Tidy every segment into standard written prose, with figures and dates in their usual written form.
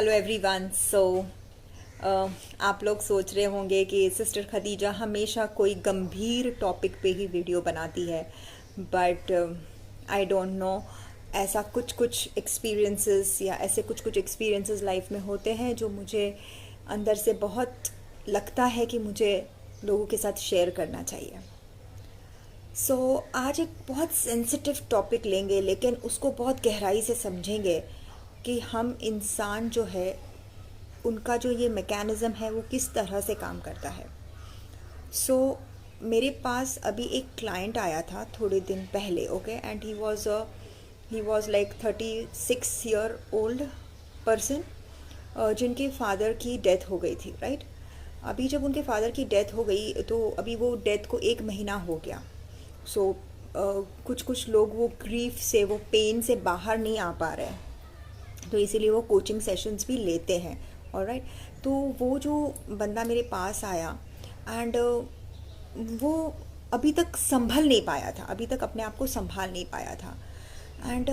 Hello everyone. आप लोग सोच रहे होंगे कि सिस्टर खदीजा हमेशा कोई गंभीर टॉपिक पे ही वीडियो बनाती है, बट आई डोंट नो, ऐसा कुछ कुछ एक्सपीरियंसेस या ऐसे कुछ कुछ एक्सपीरियंसेस लाइफ में होते हैं जो मुझे अंदर से बहुत लगता है कि मुझे लोगों के साथ शेयर करना चाहिए। आज एक बहुत सेंसिटिव टॉपिक लेंगे, लेकिन उसको बहुत गहराई से समझेंगे कि हम इंसान जो है उनका जो ये मैकेनिज़्म है वो किस तरह से काम करता है। सो मेरे पास अभी एक क्लाइंट आया था थोड़े दिन पहले, okay, and he was like 36 year old person, जिनके फादर की डेथ हो गई थी, राइट। अभी जब उनके फादर की डेथ हो गई तो अभी वो डेथ को 1 महीना हो गया। सो कुछ कुछ लोग वो ग्रीफ से, वो पेन से बाहर नहीं आ पा रहे हैं, तो इसीलिए वो कोचिंग सेशंस भी लेते हैं। ऑलराइट, तो वो जो बंदा मेरे पास आया एंड वो अभी तक संभल नहीं पाया था, अभी तक अपने आप को संभाल नहीं पाया था। एंड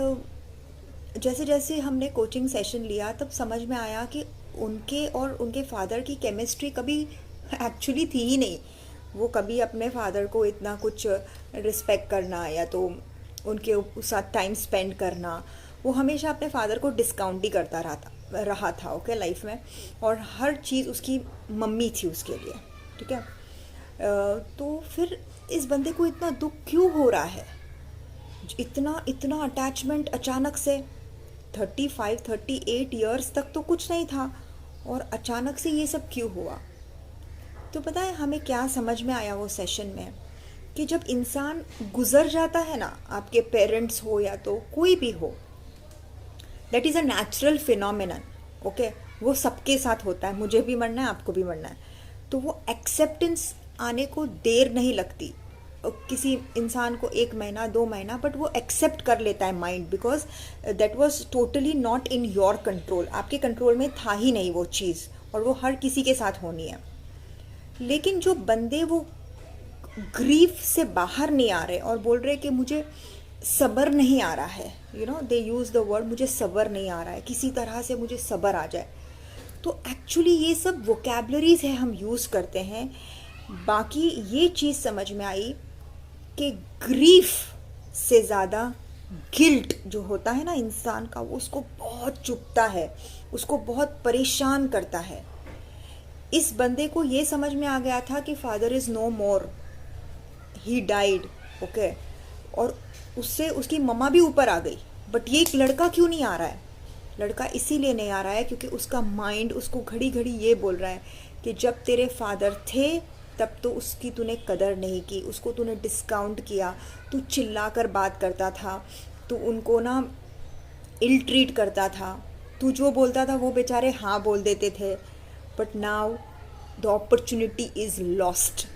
जैसे जैसे हमने कोचिंग सेशन लिया तब समझ में आया कि उनके और उनके फादर की केमिस्ट्री कभी एक्चुअली थी ही नहीं। वो कभी अपने फादर को इतना कुछ रिस्पेक्ट करना या तो उनके साथ टाइम स्पेंड करना, वो हमेशा अपने फादर को डिस्काउंट ही करता रहा था, ओके, लाइफ में। और हर चीज़ उसकी मम्मी थी उसके लिए, ठीक है। तो फिर इस बंदे को इतना दुख क्यों हो रहा है, इतना इतना अटैचमेंट अचानक से। 38 ईयर्स तक तो कुछ नहीं था और अचानक से ये सब क्यों हुआ। तो पता है हमें क्या समझ में आया वो सेशन में, कि जब इंसान गुजर जाता है ना, आपके पेरेंट्स हो या तो कोई भी हो, that is a natural phenomenon, okay. वो सबके साथ होता है, मुझे भी मरना है, आपको भी मरना है। तो वो एक्सेप्टेंस आने को देर नहीं लगती किसी इंसान को, 1 महीना 2 महीना, बट वो एक्सेप्ट कर लेता है mind, because that was totally not in your control, आपके कंट्रोल में था ही नहीं वो चीज़, और वो हर किसी के साथ होनी है। लेकिन जो बंदे वो ग्रीफ से बाहर नहीं आ रहे और बोल रहे कि मुझे सब्र नहीं आ रहा है, you know, they use the word, मुझे सब्र नहीं आ रहा है, किसी तरह से मुझे सब्र आ जाए। तो एक्चुअली ये सब वोकैबलरीज है हम यूज़ करते हैं। बाकी ये चीज़ समझ में आई कि ग्रीफ से ज़्यादा गिल्ट जो होता है ना इंसान का, वो उसको बहुत चुभता है, उसको बहुत परेशान करता है। इस बंदे को ये समझ में आ गया था कि father is no more, he died, okay, और उससे उसकी मम्मा भी ऊपर आ गई। बट ये एक लड़का क्यों नहीं आ रहा है? लड़का इसीलिए नहीं आ रहा है क्योंकि उसका माइंड उसको घड़ी घड़ी ये बोल रहा है कि जब तेरे फादर थे तब तो उसकी तूने कदर नहीं की, उसको तूने डिस्काउंट किया, तू चिल्ला कर बात करता था, तू उनको ना इल ट्रीट करता था, तू जो बोलता था वो बेचारे हाँ बोल देते थे। But now the opportunity is lost,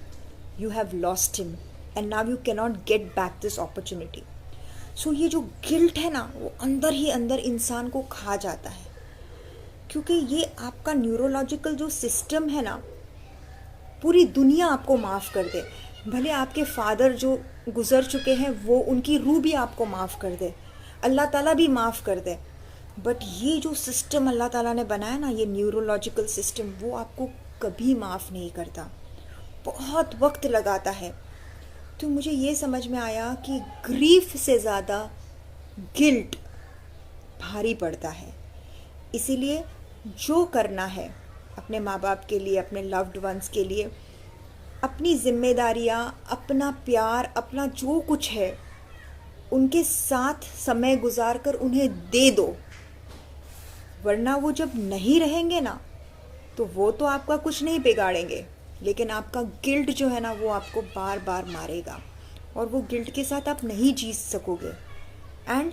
you have lost him and now you cannot get back this opportunity. So ये जो गिल्ट है ना, वो अंदर ही अंदर इंसान को खा जाता है, क्योंकि ये आपका न्यूरोलॉजिकल जो सिस्टम है ना, पूरी दुनिया आपको माफ़ कर दे, भले आपके फादर जो गुज़र चुके हैं वो, उनकी रूह भी आपको माफ़ कर दे, अल्लाह ताला भी माफ़ कर दे, बट ये जो सिस्टम अल्लाह ताला ने बनाया ना, ये न्यूरोलॉजिकल सिस्टम, वो आपको कभी माफ़ नहीं करता, बहुत वक्त लगाता है। तो मुझे ये समझ में आया कि ग्रीफ से ज़्यादा गिल्ट भारी पड़ता है। इसीलिए जो करना है अपने माँ बाप के लिए, अपने लव्ड वंस के लिए, अपनी जिम्मेदारियाँ, अपना प्यार, अपना जो कुछ है, उनके साथ समय गुजार कर उन्हें दे दो। वरना वो जब नहीं रहेंगे ना, तो वो तो आपका कुछ नहीं बिगाड़ेंगे, लेकिन आपका गिल्ट जो है ना, वो आपको बार बार मारेगा और वो गिल्ट के साथ आप नहीं जी सकोगे। And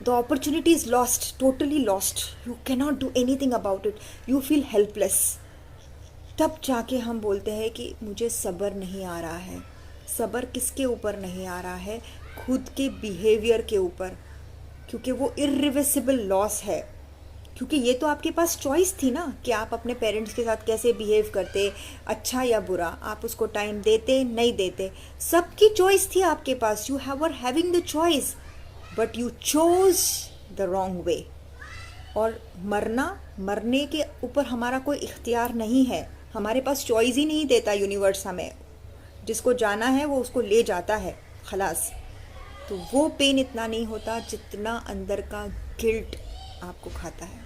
the opportunity is lost, totally lost, you cannot do anything about it, you feel helpless. तब जाके हम बोलते हैं कि मुझे सब्र नहीं आ रहा है। सब्र किसके ऊपर नहीं आ रहा है? खुद के बिहेवियर के ऊपर, क्योंकि वो इर्रिवर्सिबल लॉस है। क्योंकि ये तो आपके पास चॉइस थी ना कि आप अपने पेरेंट्स के साथ कैसे बिहेव करते, अच्छा या बुरा, आप उसको टाइम देते नहीं देते, सबकी चॉइस थी आपके पास, you have having the choice, but you chose the wrong way. और मरने के ऊपर हमारा कोई इख्तियार नहीं है, हमारे पास चॉइस ही नहीं देता यूनिवर्स हमें, जिसको जाना है वो उसको ले जाता है खलास। तो वो पेन इतना नहीं होता जितना अंदर का गिल्ट आपको खाता है।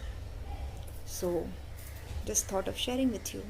So just thought of sharing with you.